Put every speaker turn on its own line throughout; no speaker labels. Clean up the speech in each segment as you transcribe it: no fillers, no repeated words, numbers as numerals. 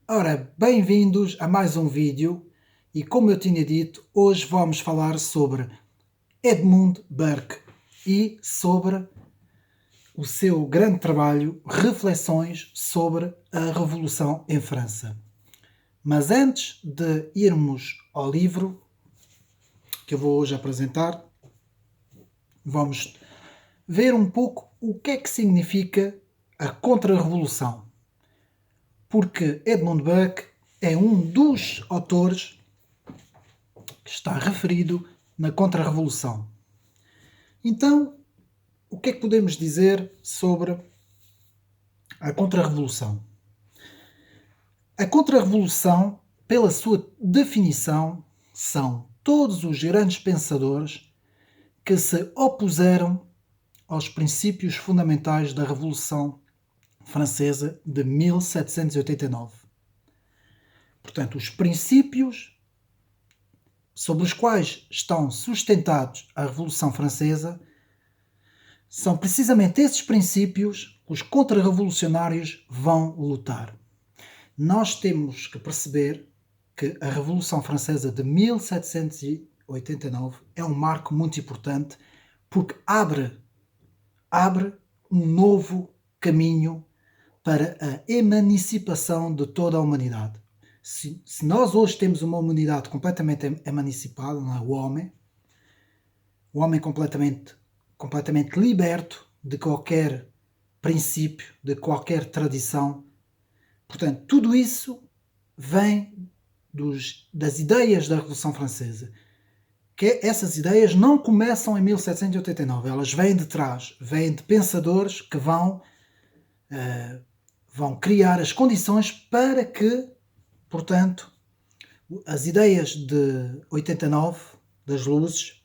Ora, bem-vindos a mais um vídeo e como eu tinha dito, hoje vamos falar sobre Edmund Burke e sobre o seu grande trabalho, Reflexões sobre a Revolução em França. Mas antes de irmos ao livro que eu vou hoje apresentar, vamos ver um pouco o que é que significa a Contra-Revolução. Porque Edmund Burke é um dos autores que está referido na Contra-Revolução. Então, o que é que podemos dizer sobre a Contra-Revolução? A Contra-Revolução, pela sua definição, são todos os grandes pensadores que se opuseram aos princípios fundamentais da Revolução Francesa de 1789. Portanto, os princípios sobre os quais estão sustentados a Revolução Francesa são precisamente esses princípios que os contra-revolucionários vão lutar. Nós temos que perceber que a Revolução Francesa de 1789 é um marco muito importante porque abre um novo caminho para a emancipação de toda a humanidade. Se nós hoje temos uma humanidade completamente emancipada, não é? O homem completamente liberto de qualquer princípio, de qualquer tradição. Portanto, tudo isso vem das ideias da Revolução Francesa. Que essas ideias não começam em 1789, elas vêm de trás, vêm de pensadores que vão criar as condições para que, portanto, as ideias de 89, das luzes,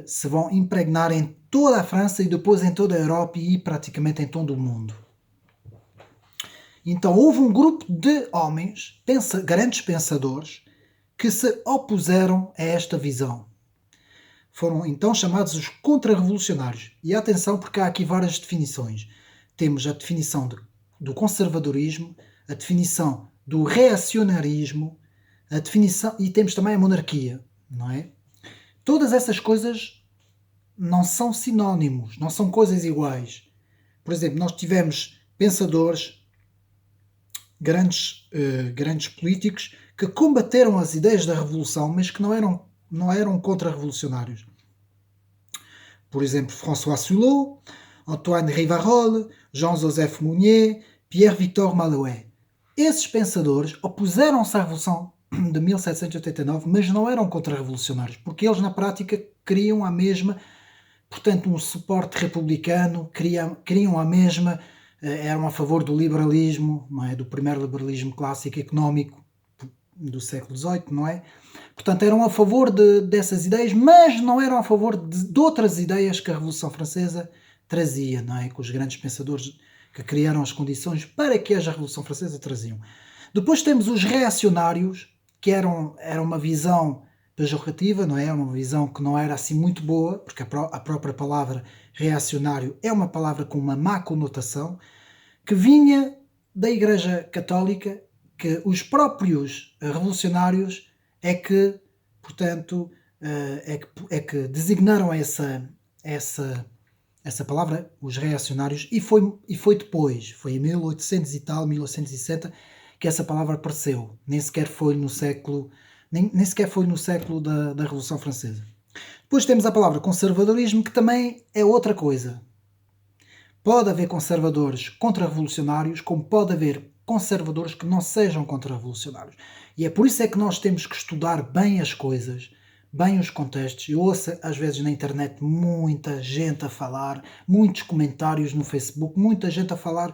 se vão impregnar em toda a França e depois em toda a Europa e praticamente em todo o mundo. Então houve um grupo de homens, grandes pensadores, que se opuseram a esta visão. Foram então chamados os contra-revolucionários. E atenção, porque há aqui várias definições. Temos a definição do conservadorismo, a definição do reacionarismo, a definição, e temos também a monarquia, não é? Todas essas coisas não são sinónimos, não são coisas iguais. Por exemplo, nós tivemos pensadores, grandes políticos, que combateram as ideias da Revolução, mas que não eram contra-revolucionários. Por exemplo, François Sulot, Antoine Rivarol, Jean-Joseph Mounier, Pierre-Victor Malouet. Esses pensadores opuseram-se à Revolução de 1789, mas não eram contra-revolucionários, porque eles na prática queriam a mesma, portanto, um suporte republicano, queriam a mesma, eram a favor do liberalismo, não é? Do primeiro liberalismo clássico económico do século XVIII, não é? Portanto, eram a favor dessas ideias, mas não eram a favor de outras ideias que a Revolução Francesa trazia, não é? Que os grandes pensadores que criaram as condições para que a Revolução Francesa traziam. Depois temos os reacionários, que eram uma visão pejorativa, não é? Uma visão que não era assim muito boa, porque a própria palavra reacionário é uma palavra com uma má conotação, que vinha da Igreja Católica, que os próprios revolucionários é que, portanto, é que designaram essa palavra, os reacionários, e foi depois, foi em 1800 e tal, 1860, que essa palavra apareceu. Nem sequer foi no século da Revolução Francesa. Depois temos a palavra conservadorismo, que também é outra coisa. Pode haver conservadores contra-revolucionários, como pode haver conservadores que não sejam contra-revolucionários. E é por isso é que nós temos que estudar bem as coisas, bem os contextos. Eu ouço às vezes na internet muita gente a falar, muitos comentários no Facebook, muita gente a falar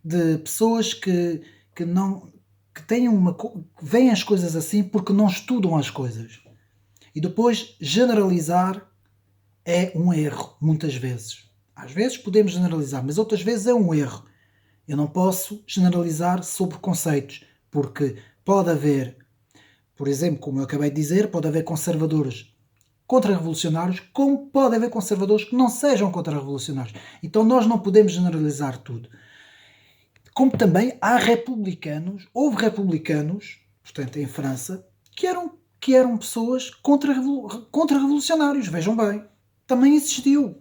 de pessoas que veem as coisas assim porque não estudam as coisas. E depois generalizar é um erro, muitas vezes. Às vezes podemos generalizar, mas outras vezes é um erro. Eu não posso generalizar sobre conceitos, porque pode haver, por exemplo, como eu acabei de dizer, pode haver conservadores contra-revolucionários, como pode haver conservadores que não sejam contra-revolucionários. Então nós não podemos generalizar tudo. como também há republicanos, houve republicanos, portanto em França, que eram pessoas contra-revolucionários, vejam bem, também existiu.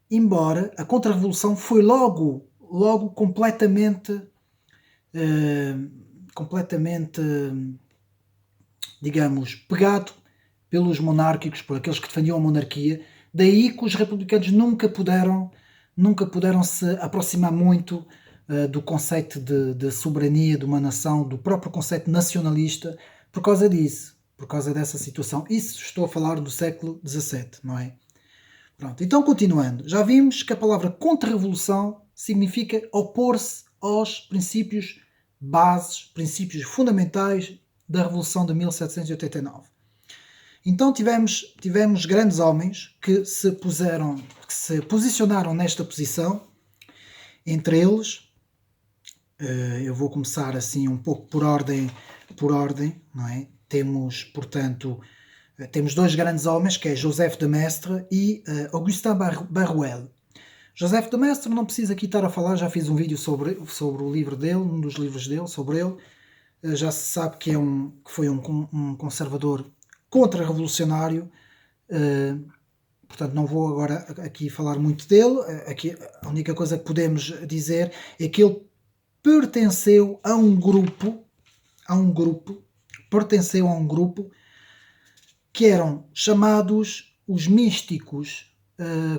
Embora a contra-revolução foi logo completamente, digamos, pegado pelos monárquicos, por aqueles que defendiam a monarquia, daí que os republicanos nunca puderam se aproximar muito do conceito de soberania de uma nação, do próprio conceito nacionalista, por causa disso, por causa dessa situação. Isso estou a falar do século XVII, não é? Pronto, então continuando, já vimos que a palavra contra-revolução significa opor-se aos princípios bases, princípios fundamentais da Revolução de 1789. Então tivemos grandes homens que se posicionaram nesta posição. Entre eles, eu vou começar assim um pouco por ordem, não é? Temos, portanto, temos dois grandes homens, que é Joseph de Maistre e Augustin Barruel. Joseph de Maistre não precisa aqui estar a falar, já fiz um vídeo sobre o livro dele, um dos livros dele, sobre ele. Já se sabe que foi um conservador contra-revolucionário, portanto não vou agora aqui falar muito dele. Aqui a única coisa que podemos dizer é que ele pertenceu a um grupo que eram chamados os místicos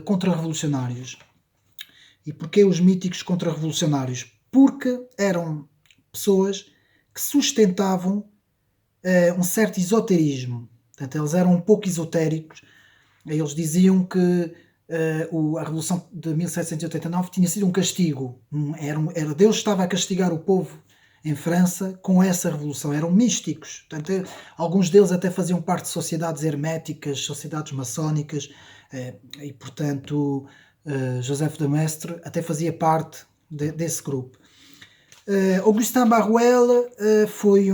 contra-revolucionários. E porquê os místicos contra-revolucionários? Porque eram pessoas que sustentavam um certo esoterismo. Portanto, eles eram um pouco esotéricos. Eles diziam que a Revolução de 1789 tinha sido um castigo. Deus estava a castigar o povo em França com essa revolução. Eram místicos. Portanto, alguns deles até faziam parte de sociedades herméticas, sociedades maçónicas, e portanto Joseph de Maistre até fazia parte desse grupo. Augustin Barruel foi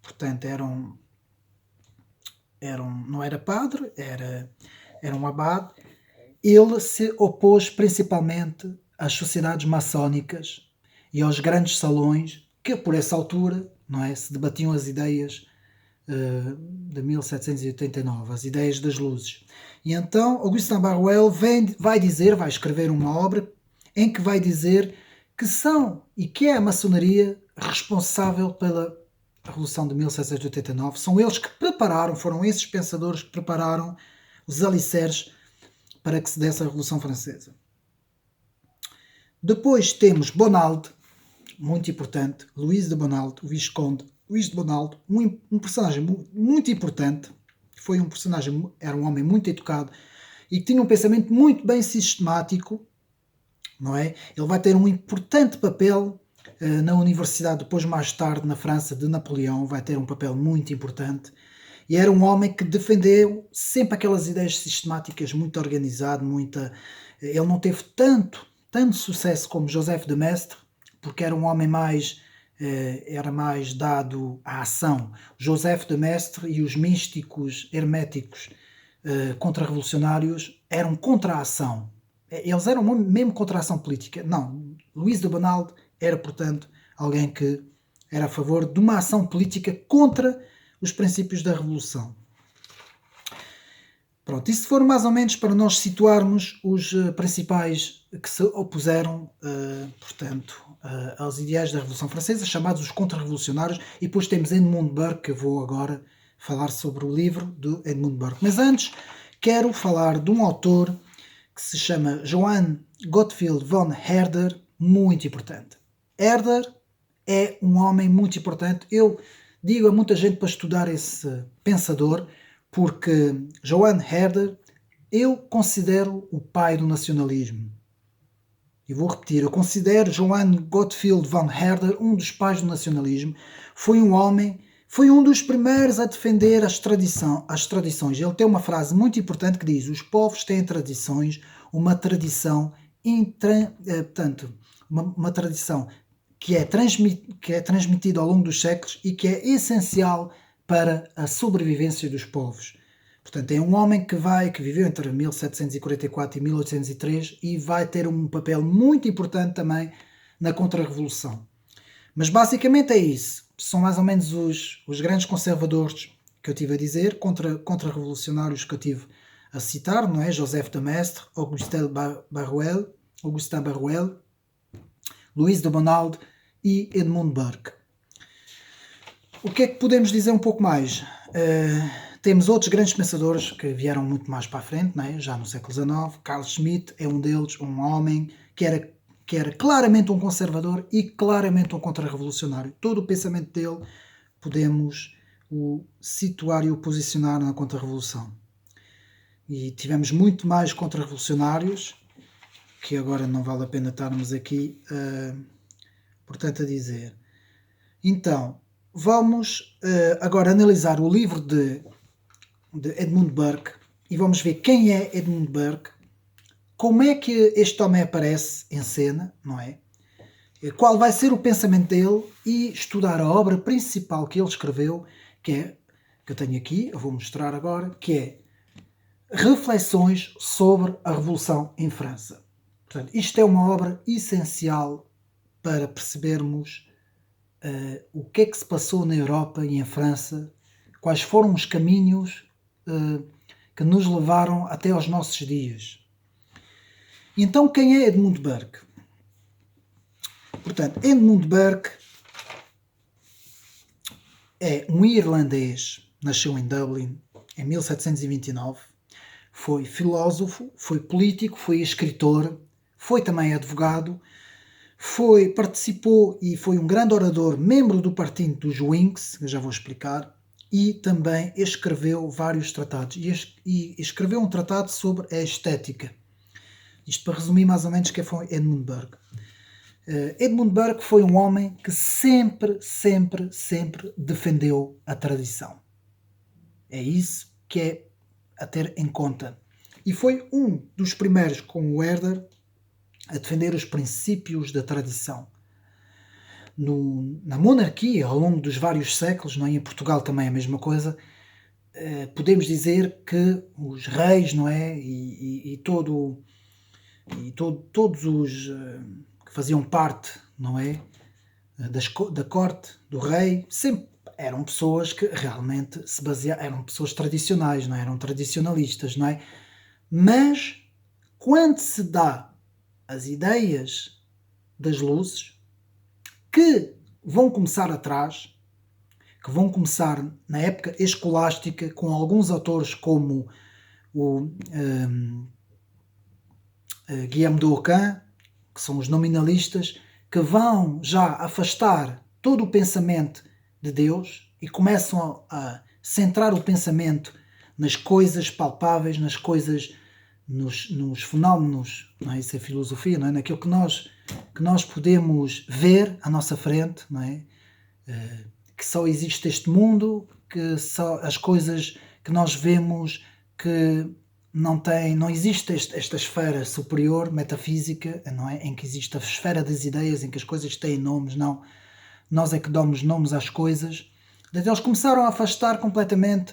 portanto, não era padre, era um abade. Ele se opôs principalmente às sociedades maçónicas e aos grandes salões que, por essa altura, não é, se debatiam as ideias de 1789, as ideias das luzes. E então Augustin Barruel vai escrever uma obra em que vai dizer que é a maçonaria responsável pela Revolução de 1789. São eles que foram esses pensadores que prepararam os alicerces para que se desse a Revolução Francesa. Depois temos Bonald, muito importante, Luís de Bonald, o Visconde Luís de Bonald, um personagem muito importante, era um homem muito educado e que tinha um pensamento muito bem sistemático, não é? Ele vai ter um importante papel na universidade, depois mais tarde na França de Napoleão, vai ter um papel muito importante. E era um homem que defendeu sempre aquelas ideias sistemáticas, muito organizado, ele não teve tanto sucesso como Joseph de Maistre, porque era um homem era mais dado à ação. Joseph de Maistre e os místicos herméticos contra-revolucionários eram contra a ação. Eles eram mesmo contra a ação política. Não, Luís de Bonald era, portanto, alguém que era a favor de uma ação política contra os princípios da Revolução. Pronto, isso foram mais ou menos para nós situarmos os principais que se opuseram, portanto, aos ideais da Revolução Francesa, chamados os contra-revolucionários, e depois temos Edmund Burke, que eu vou agora falar sobre o livro de Edmund Burke. Mas antes, quero falar de um autor que se chama Johann Gottfried von Herder, muito importante. Herder é um homem muito importante. Eu digo a muita gente para estudar esse pensador, porque Johann Herder eu considero o pai do nacionalismo. E vou repetir, eu considero Johann Gottfried von Herder um dos pais do nacionalismo. Foi um dos primeiros a defender as tradições. Ele tem uma frase muito importante que diz: os povos têm tradições, uma tradição uma tradição que é transmitida ao longo dos séculos e que é essencial para a sobrevivência dos povos. Portanto, é um homem que viveu entre 1744 e 1803 e vai ter um papel muito importante também na Contra-Revolução. Mas basicamente é isso. São mais ou menos os grandes conservadores que eu tive a dizer, contra-revolucionários que eu tive a citar, não é? Joseph de Maistre, Augustin Barruel, Louis de Bonald e Edmund Burke. O que é que podemos dizer um pouco mais? Temos outros grandes pensadores que vieram muito mais para a frente, não é? Já no século XIX. Carl Schmitt é um deles, um homem que era claramente um conservador e claramente um contra-revolucionário. Todo o pensamento dele podemos o situar e o posicionar na contra-revolução. E tivemos muito mais contra-revolucionários, que agora não vale a pena estarmos aqui, portanto, a dizer. Então, vamos agora analisar o livro de Edmund Burke e vamos ver quem é Edmund Burke, como é que este homem aparece em cena, não é? Qual vai ser o pensamento dele e estudar a obra principal que ele escreveu, que eu tenho aqui, eu vou mostrar agora, que é Reflexões sobre a Revolução em França. Portanto, isto é uma obra essencial para percebermos o que é que se passou na Europa e em França, quais foram os caminhos que nos levaram até aos nossos dias. Então, quem é Edmund Burke? Portanto, Edmund Burke é um irlandês, nasceu em Dublin em 1729, foi filósofo, foi político, foi escritor, foi também advogado, participou e foi um grande orador, membro do partido dos Whigs, que eu já vou explicar, e também escreveu vários tratados, e escreveu um tratado sobre a estética. Isto para resumir mais ou menos quem foi Edmund Burke. Edmund Burke foi um homem que sempre defendeu a tradição. É isso que é a ter em conta. E foi um dos primeiros, como o Herder, a defender os princípios da tradição. Na monarquia, ao longo dos vários séculos, não é? Em Portugal também é a mesma coisa, podemos dizer que os reis, não é? Todos os que faziam parte, não é? Da corte do rei, sempre eram pessoas que realmente se baseavam, eram pessoas tradicionais, não é? Eram tradicionalistas, não é? Mas quando se dá as ideias das luzes, que vão começar atrás, que vão começar na época escolástica, com alguns autores como o Guillaume de Ockham, que são os nominalistas, que vão já afastar todo o pensamento de Deus e começam a centrar o pensamento nas coisas palpáveis, nas coisas, nos fenómenos, não é? Isso é filosofia, não é? Naquilo que nós podemos ver à nossa frente, não é? Que só existe este mundo, que só as coisas que nós vemos, que não existe esta esfera superior, metafísica, não é? Em que existe a esfera das ideias, em que as coisas têm nomes, não. Nós é que damos nomes às coisas. Então, eles começaram a afastar completamente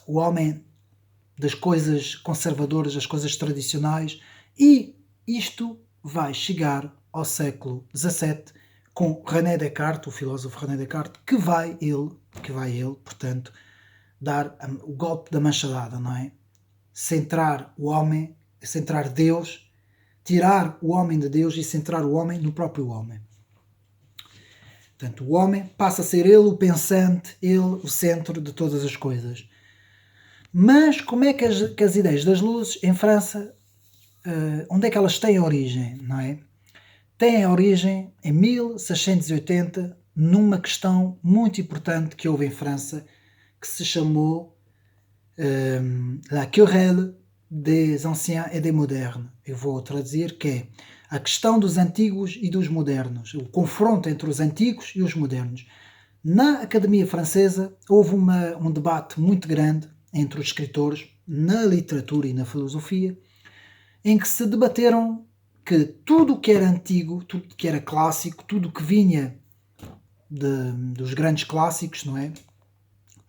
o homem das coisas conservadoras, das coisas tradicionais, e isto vai chegar ao século XVII com René Descartes, o filósofo René Descartes, que vai ele, portanto, dar o golpe da machadada, não é? Centrar o homem, centrar Deus, tirar o homem de Deus e centrar o homem no próprio homem. Portanto, o homem passa a ser ele o pensante, ele o centro de todas as coisas. Mas como é que as ideias das luzes em França, onde é que elas têm origem, não é? Têm origem em 1680, numa questão muito importante que houve em França, que se chamou La Querelle des Anciens et des Modernes. Eu vou traduzir que é a questão dos antigos e dos modernos, o confronto entre os antigos e os modernos. Na Academia Francesa houve um debate muito grande entre os escritores, na literatura e na filosofia, em que se debateram que tudo o que era antigo, tudo o que era clássico, tudo o que vinha dos grandes clássicos, não é?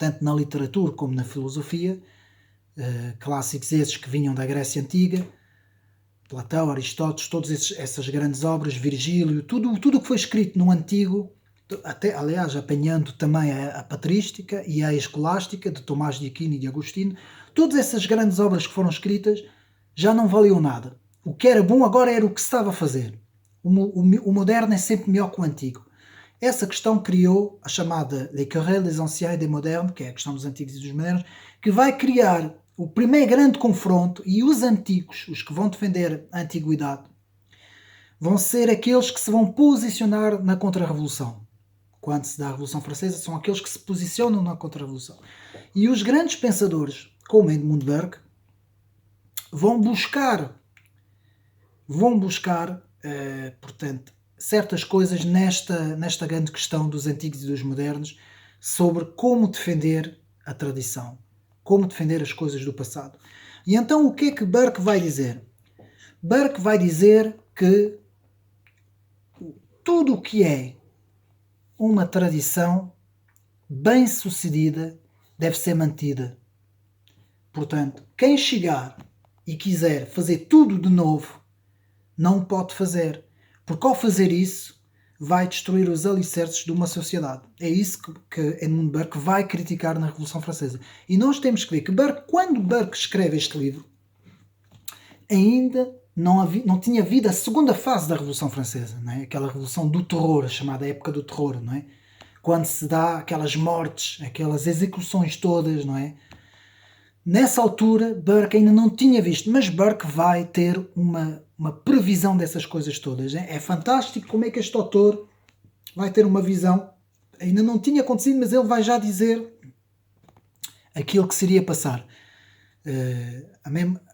tanto na literatura como na filosofia, clássicos esses que vinham da Grécia Antiga, Platão, Aristóteles, todas essas grandes obras, Virgílio, tudo o que foi escrito no Antigo, até, aliás, apanhando também a patrística e a escolástica de Tomás de Aquino e de Agostinho, todas essas grandes obras que foram escritas já não valiam nada. O que era bom agora era o que se estava a fazer. O moderno é sempre melhor que o antigo. Essa questão criou a chamada Les Querelles des Anciens et des Modernes, que é a questão dos antigos e dos modernos, que vai criar o primeiro grande confronto, e os antigos, os que vão defender a antiguidade, vão ser aqueles que se vão posicionar na Contra-Revolução. Quando se dá a Revolução Francesa, são aqueles que se posicionam na Contra-Revolução. E os grandes pensadores, como Edmund Burke, vão buscar, portanto, certas coisas nesta grande questão dos antigos e dos modernos, sobre como defender a tradição, como defender as coisas do passado. E então o que é que Burke vai dizer? Burke vai dizer que tudo o que é uma tradição bem sucedida deve ser mantida. Portanto, quem chegar e quiser fazer tudo de novo, não pode fazer. Porque ao fazer isso, vai destruir os alicerces de uma sociedade. É isso que Edmund Burke vai criticar na Revolução Francesa. E nós temos que ver que Burke, quando Burke escreve este livro, ainda não tinha havido a segunda fase da Revolução Francesa, não é? Aquela revolução do terror, chamada época do terror, não é? Quando se dá aquelas mortes, aquelas execuções todas, não é? Nessa altura, Burke ainda não tinha visto, mas Burke vai ter uma previsão dessas coisas todas. É fantástico como é que este autor vai ter uma visão. Ainda não tinha acontecido, mas ele vai já dizer aquilo que seria passar.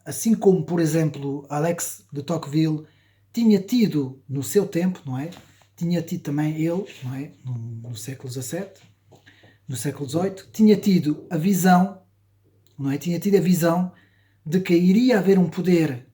Assim como, por exemplo, Alex de Tocqueville tinha tido no seu tempo, não é? Tinha tido também ele, não é? No século XVII, no século XVIII, tinha tido a visão, não é? Tinha tido a visão de que iria haver um poder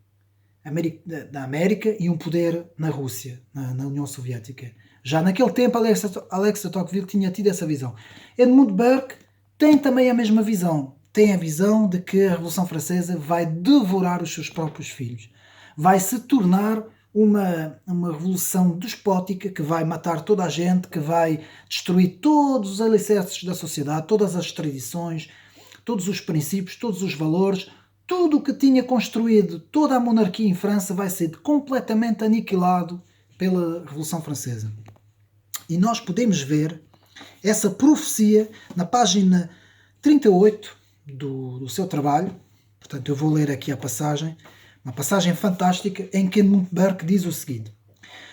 na América e um poder na Rússia, na União Soviética. Já naquele tempo, Alex de Tocqueville tinha tido essa visão. Edmund Burke tem também a mesma visão. Tem a visão de que a Revolução Francesa vai devorar os seus próprios filhos. Vai se tornar uma revolução despótica que vai matar toda a gente, que vai destruir todos os alicerces da sociedade, todas as tradições, todos os princípios, todos os valores, tudo o que tinha construído, toda a monarquia em França vai ser completamente aniquilado pela Revolução Francesa. E nós podemos ver essa profecia na página 38 do seu trabalho. Portanto, eu vou ler aqui a passagem, uma passagem fantástica em que Edmund Burke diz o seguinte: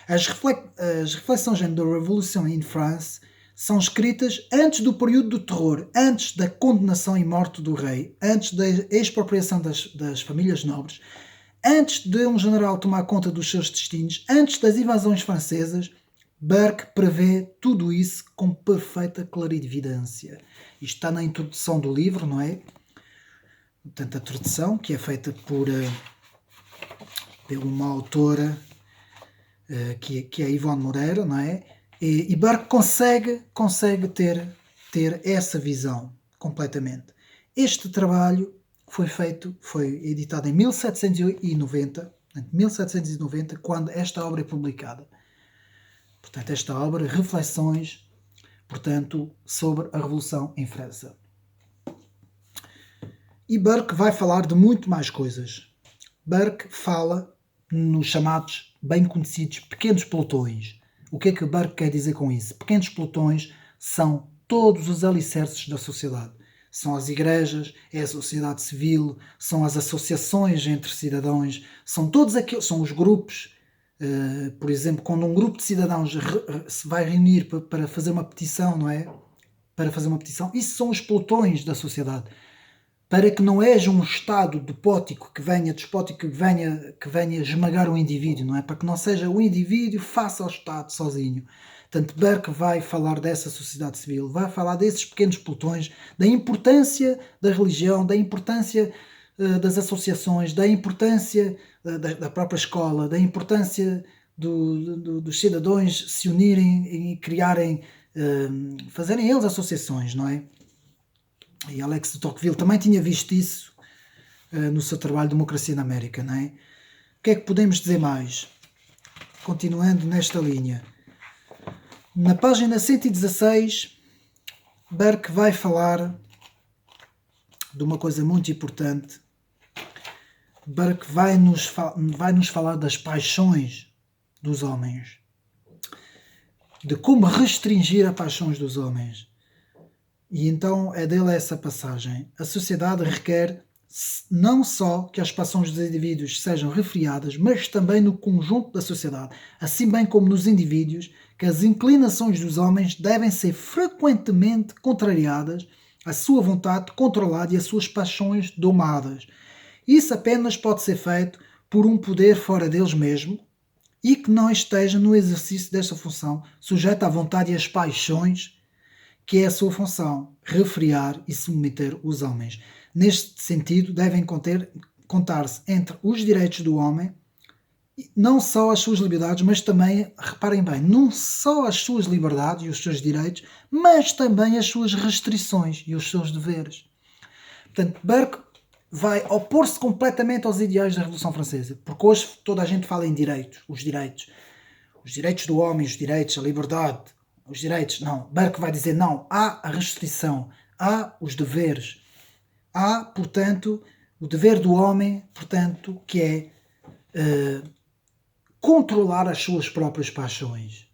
as reflexões da Revolução em France são escritas antes do período do terror, antes da condenação e morte do rei, antes da expropriação das famílias nobres, antes de um general tomar conta dos seus destinos, antes das invasões francesas. Burke prevê tudo isso com perfeita clarividência. Isto está na introdução do livro, não é? Portanto, a tradução, que é feita por uma autora que é Ivone Moreira, não é? E Burke consegue ter essa visão completamente. Este trabalho foi editado em 1790, quando esta obra é publicada. Portanto, esta obra, reflexões, portanto, sobre a Revolução em França. E Burke vai falar de muito mais coisas. Burke fala nos chamados, bem conhecidos, pequenos pelotões. O que é que Burke quer dizer com isso? Pequenos pelotões são todos os alicerces da sociedade. São as igrejas, é a sociedade civil, são as associações entre cidadãos, são todos aqueles, são os grupos. Por exemplo, quando um grupo de cidadãos se vai reunir para fazer uma petição, não é? Para fazer uma petição, isso são os pelotões da sociedade. Para que não haja um Estado despótico que venha esmagar o indivíduo, não é? Para que não seja o indivíduo face ao Estado sozinho. Portanto, Burke vai falar dessa sociedade civil, vai falar desses pequenos pelotões, da importância da religião, da importância das associações, da importância da própria escola, da importância dos cidadãos se unirem e criarem, fazerem eles associações, não é? E Alex de Tocqueville também tinha visto isso no seu trabalho Democracia na América, não é? O que é que podemos dizer mais? Continuando nesta linha. Na página 116, Burke vai falar de uma coisa muito importante. Burke vai nos falar das paixões dos homens, de como restringir as paixões dos homens. E então é dele essa passagem. A sociedade requer não só que as paixões dos indivíduos sejam refriadas, mas também no conjunto da sociedade, assim bem como nos indivíduos, que as inclinações dos homens devem ser frequentemente contrariadas, a sua vontade controlada e as suas paixões domadas. Isso apenas pode ser feito por um poder fora deles mesmo e que não esteja no exercício desta função, sujeito à vontade e às paixões, que é a sua função, refriar e submeter os homens. Neste sentido, devem contar-se entre os direitos do homem, não só as suas liberdades, mas também, reparem bem, não só as suas liberdades e os seus direitos, mas também as suas restrições e os seus deveres. Portanto, Burke vai opor-se completamente aos ideais da Revolução Francesa, porque hoje toda a gente fala em direitos, os direitos do homem, os direitos, a liberdade, os direitos. Não, Burke vai dizer não, há a restrição, há os deveres, há, portanto, o dever do homem, portanto, que é controlar as suas próprias paixões,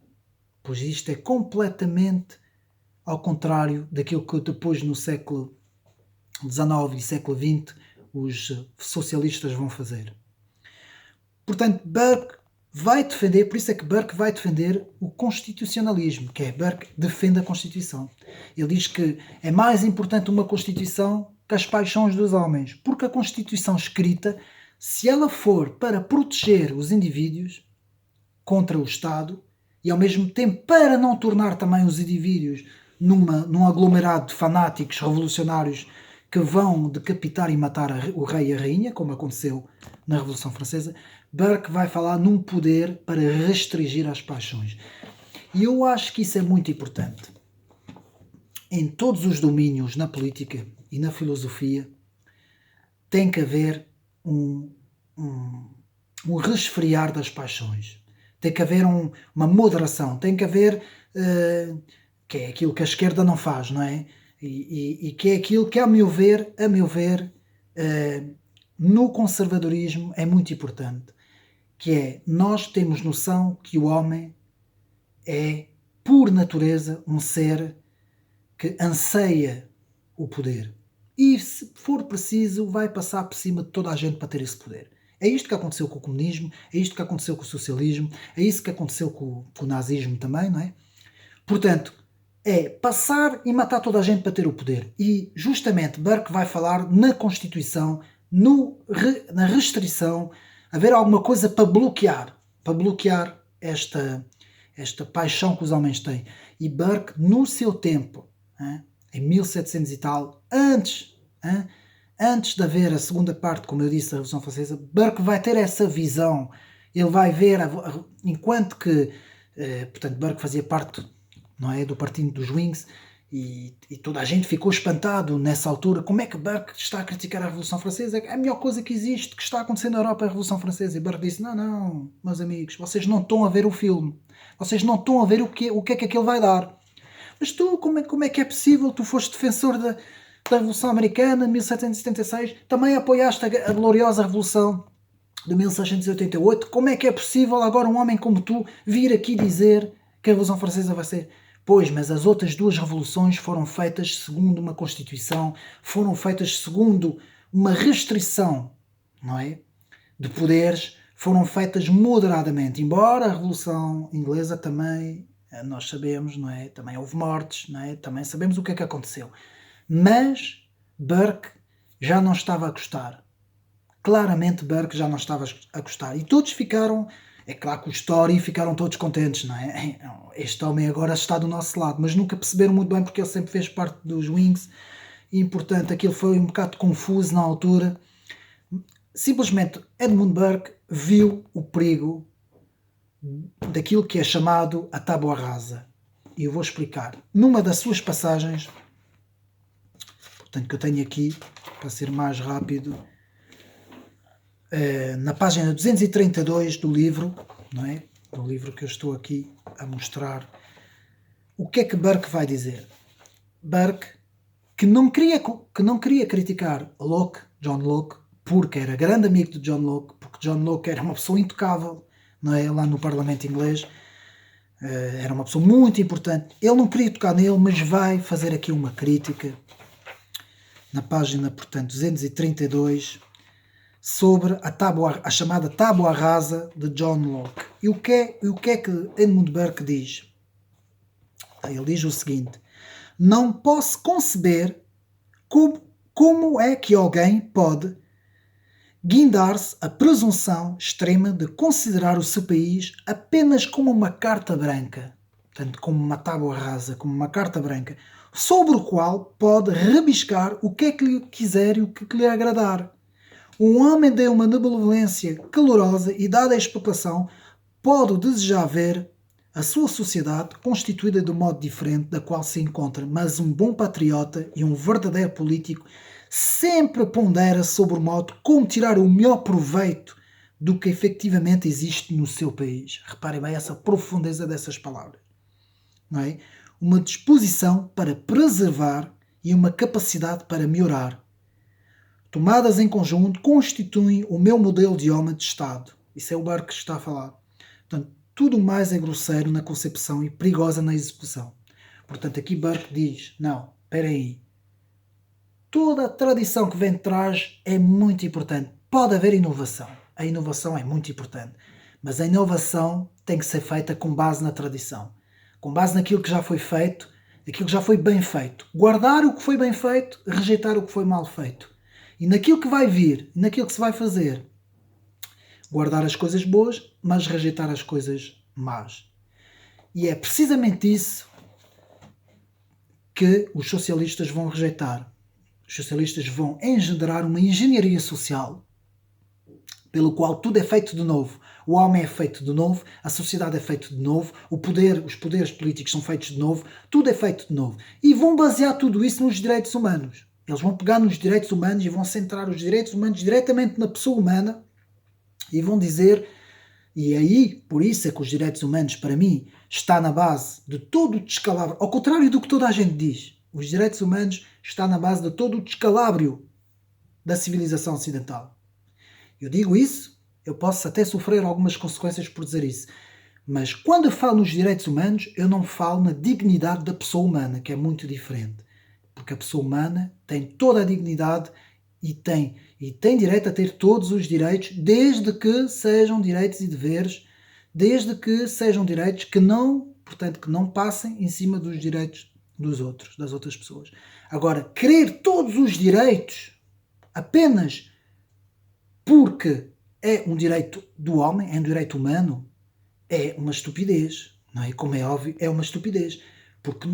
pois isto é completamente ao contrário daquilo que depois no século XIX e século XX os socialistas vão fazer. Portanto, Burke vai defender, por isso é que Burke vai defender o constitucionalismo, que é Burke defende a Constituição. Ele diz que é mais importante uma Constituição que as paixões dos homens, porque a Constituição escrita, se ela for para proteger os indivíduos contra o Estado e ao mesmo tempo para não tornar também os indivíduos num aglomerado de fanáticos revolucionários que vão decapitar e matar o rei e a rainha, como aconteceu na Revolução Francesa, Burke vai falar num poder para restringir as paixões. E eu acho que isso é muito importante. Em todos os domínios, na política e na filosofia, tem que haver um resfriar das paixões. Tem que haver uma moderação. Tem que haver, que é aquilo que a esquerda não faz, não é? E que é aquilo que, a meu ver, no conservadorismo é muito importante, que é, nós temos noção que o homem é, por natureza, um ser que anseia o poder. E, se for preciso, vai passar por cima de toda a gente para ter esse poder. É isto que aconteceu com o comunismo, é isto que aconteceu com o socialismo, é isso que aconteceu com o nazismo também, não é? Portanto, é passar e matar toda a gente para ter o poder. E justamente Burke vai falar na Constituição, na restrição, haver alguma coisa para bloquear esta paixão que os homens têm. E Burke, no seu tempo, em 1700 e tal, antes de haver a segunda parte, como eu disse, da Revolução Francesa, Burke vai ter essa visão. Ele vai ver, enquanto que, portanto, Burke fazia parte, não é, do partido dos Whigs, e toda a gente ficou espantado nessa altura. Como é que Burke está a criticar a Revolução Francesa? É a melhor coisa que existe, que está acontecendo na Europa, é a Revolução Francesa. E Burke disse, não, meus amigos, vocês não estão a ver o filme. Vocês não estão a ver o que é que aquele vai dar. Mas tu, como é que é possível? Tu foste defensor da Revolução Americana, 1776, também apoiaste a gloriosa Revolução de 1688. Como é que é possível agora um homem como tu vir aqui dizer que a Revolução Francesa vai ser... Pois, mas as outras duas revoluções foram feitas segundo uma Constituição, foram feitas segundo uma restrição, não é? De poderes, foram feitas moderadamente. Embora a Revolução Inglesa também, nós sabemos, não é? Também houve mortes, não é? Também sabemos o que é que aconteceu. Mas Burke já não estava a gostar. Claramente Burke já não estava a gostar. E todos ficaram... É claro que o Story ficaram todos contentes, não é? Este homem agora está do nosso lado, mas nunca perceberam muito bem porque ele sempre fez parte dos Whigs e, portanto, aquilo foi um bocado confuso na altura. Simplesmente Edmund Burke viu o perigo daquilo que é chamado a tábua rasa. E eu vou explicar. Numa das suas passagens, portanto, que eu tenho aqui, para ser mais rápido, na página 232 do livro, não é? Do livro que eu estou aqui a mostrar, o que é que Burke vai dizer? Burke, que não queria criticar Locke, John Locke, porque era grande amigo de John Locke, porque John Locke era uma pessoa intocável, não é? Lá no Parlamento inglês, era uma pessoa muito importante. Ele não queria tocar nele, mas vai fazer aqui uma crítica na página, portanto, 232, sobre a chamada Tábua Rasa de John Locke. E o que é que Edmund Burke diz? Ele diz o seguinte: não posso conceber como é que alguém pode guindar-se à presunção extrema de considerar o seu país apenas como uma carta branca, portanto, como uma tábua rasa, como uma carta branca, sobre o qual pode rabiscar o que é que lhe quiser e o que lhe agradar. Um homem de uma benevolência calorosa e dada a especulação pode desejar ver a sua sociedade constituída de um modo diferente da qual se encontra, mas um bom patriota e um verdadeiro político sempre pondera sobre o modo como tirar o melhor proveito do que efetivamente existe no seu país. Reparem bem essa profundeza dessas palavras. Não é? Uma disposição para preservar e uma capacidade para melhorar. Tomadas em conjunto, constituem o meu modelo de homem de Estado. Isso é o Burke que está a falar. Portanto, tudo mais é grosseiro na concepção e perigosa na execução. Portanto, aqui Burke diz, não, espera aí. Toda a tradição que vem de trás é muito importante. Pode haver inovação. A inovação é muito importante. Mas a inovação tem que ser feita com base na tradição. Com base naquilo que já foi feito, aquilo que já foi bem feito. Guardar o que foi bem feito, rejeitar o que foi mal feito. E naquilo que vai vir, naquilo que se vai fazer, guardar as coisas boas, mas rejeitar as coisas más. E é precisamente isso que os socialistas vão rejeitar. Os socialistas vão engendrar uma engenharia social pelo qual tudo é feito de novo. O homem é feito de novo, a sociedade é feita de novo, os poderes políticos são feitos de novo, tudo é feito de novo. E vão basear tudo isso nos direitos humanos. Eles vão pegar nos direitos humanos e vão centrar os direitos humanos diretamente na pessoa humana e vão dizer, e aí, por isso é que os direitos humanos, para mim, está na base de todo o descalabro, ao contrário do que toda a gente diz, os direitos humanos está na base de todo o descalabro da civilização ocidental. Eu digo isso, eu posso até sofrer algumas consequências por dizer isso, mas quando eu falo nos direitos humanos, eu não falo na dignidade da pessoa humana, que é muito diferente. Porque a pessoa humana tem toda a dignidade e tem direito a ter todos os direitos, desde que sejam direitos e deveres, desde que sejam direitos que não passem em cima dos direitos dos outros, das outras pessoas. Agora, querer todos os direitos apenas porque é um direito do homem, é um direito humano, é uma estupidez, não é? Como é óbvio, é uma estupidez, porque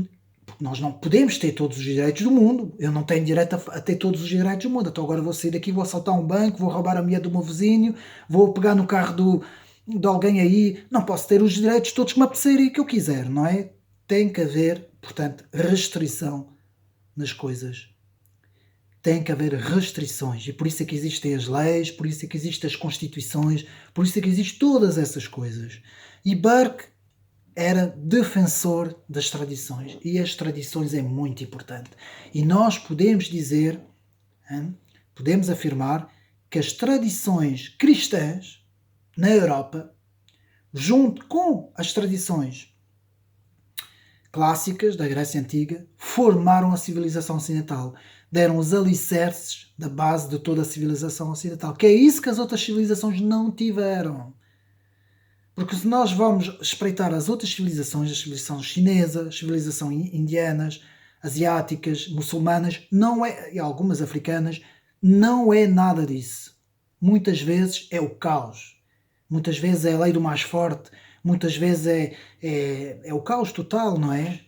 nós não podemos ter todos os direitos do mundo. Eu não tenho direito a ter todos os direitos do mundo. Então agora vou sair daqui, vou assaltar um banco, vou roubar a mulher do meu vizinho, vou pegar no carro de alguém aí. Não posso ter os direitos todos que me apetecer e que eu quiser, não é? Tem que haver, portanto, restrição nas coisas. Tem que haver restrições. E por isso é que existem as leis, por isso é que existem as constituições, por isso é que existem todas essas coisas. E Burke era defensor das tradições. E as tradições é muito importante. E nós podemos dizer, podemos afirmar que as tradições cristãs na Europa, junto com as tradições clássicas da Grécia Antiga, formaram a civilização ocidental. Deram os alicerces da base de toda a civilização ocidental. Que é isso que as outras civilizações não tiveram. Porque se nós vamos espreitar as outras civilizações, a civilização chinesa, a civilização indianas, asiáticas, muçulmanas, e algumas africanas, não é nada disso. Muitas vezes é o caos. Muitas vezes é a lei do mais forte. Muitas vezes é o caos total, não é?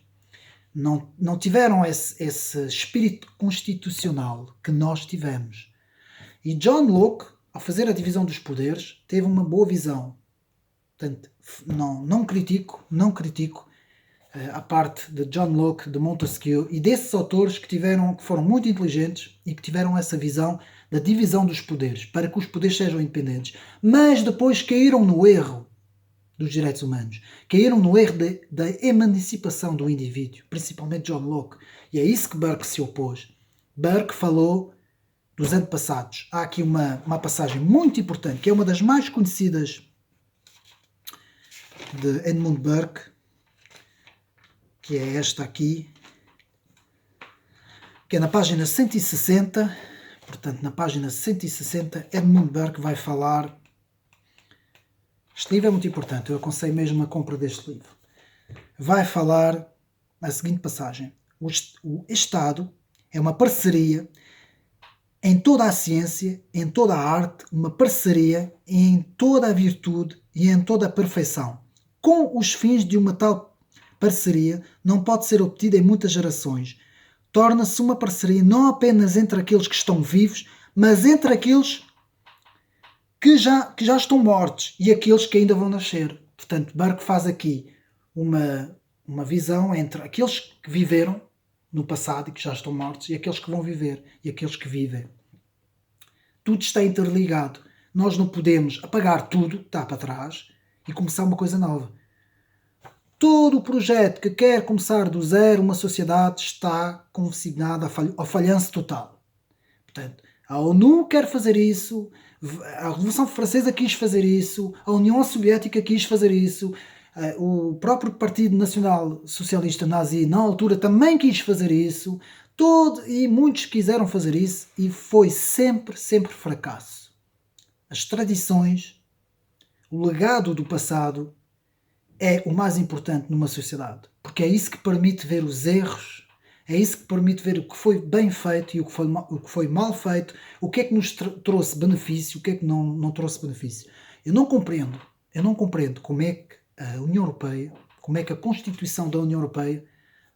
Não tiveram esse espírito constitucional que nós tivemos. E John Locke, ao fazer a divisão dos poderes, teve uma boa visão. Portanto, não critico a parte de John Locke, de Montesquieu e desses autores que foram muito inteligentes e que tiveram essa visão da divisão dos poderes, para que os poderes sejam independentes, mas depois caíram no erro dos direitos humanos, caíram no erro da emancipação do indivíduo, principalmente John Locke, e é isso que Burke se opôs. Burke falou dos antepassados. Há aqui uma passagem muito importante, que é uma das mais conhecidas de Edmund Burke, que é esta aqui, que é na página 160, portanto, na página 160, Edmund Burke vai falar. Este livro é muito importante, eu aconselho mesmo a compra deste livro. Vai falar a seguinte passagem: o Estado é uma parceria em toda a ciência, em toda a arte, uma parceria em toda a virtude e em toda a perfeição. Com os fins de uma tal parceria não pode ser obtida em muitas gerações. Torna-se uma parceria não apenas entre aqueles que estão vivos, mas entre aqueles que já estão mortos e aqueles que ainda vão nascer. Portanto, Burke faz aqui uma visão entre aqueles que viveram no passado e que já estão mortos e aqueles que vão viver e aqueles que vivem. Tudo está interligado. Nós não podemos apagar tudo que está para trás e começar uma coisa nova. Todo o projeto que quer começar do zero uma sociedade está consignado ao falhanço total. Portanto, a ONU quer fazer isso, a Revolução Francesa quis fazer isso, a União Soviética quis fazer isso, o próprio Partido Nacional Socialista Nazi na altura também quis fazer isso, e muitos quiseram fazer isso e foi sempre fracasso. As tradições, o legado do passado é o mais importante numa sociedade, porque é isso que permite ver os erros, é isso que permite ver o que foi bem feito e o que foi mal feito, o que é que nos trouxe benefício, o que é que não trouxe benefício. Eu não compreendo como é que a União Europeia, como é que a Constituição da União Europeia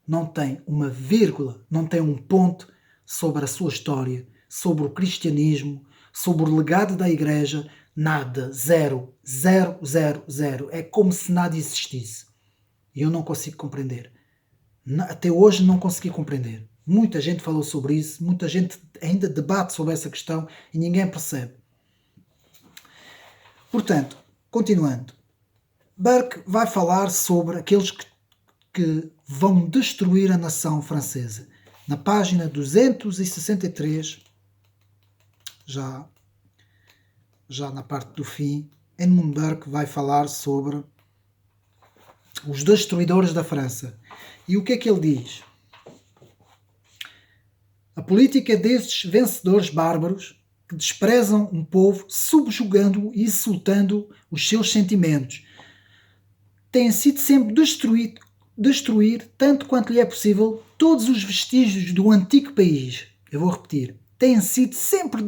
não tem uma vírgula, não tem um ponto sobre a sua história, sobre o cristianismo, sobre o legado da Igreja. Nada, zero. É como se nada existisse. E eu não consigo compreender. Até hoje não consegui compreender. Muita gente falou sobre isso, muita gente ainda debate sobre essa questão e ninguém percebe. Portanto, continuando, Burke vai falar sobre aqueles que vão destruir a nação francesa. Na página 263, já na parte do fim, Edmund Burke vai falar sobre os destruidores da França. E o que é que ele diz? A política destes vencedores bárbaros que desprezam um povo, subjugando-o e insultando os seus sentimentos, tem sido sempre destruir, tanto quanto lhe é possível, todos os vestígios do antigo país. Eu vou repetir. Tem sido sempre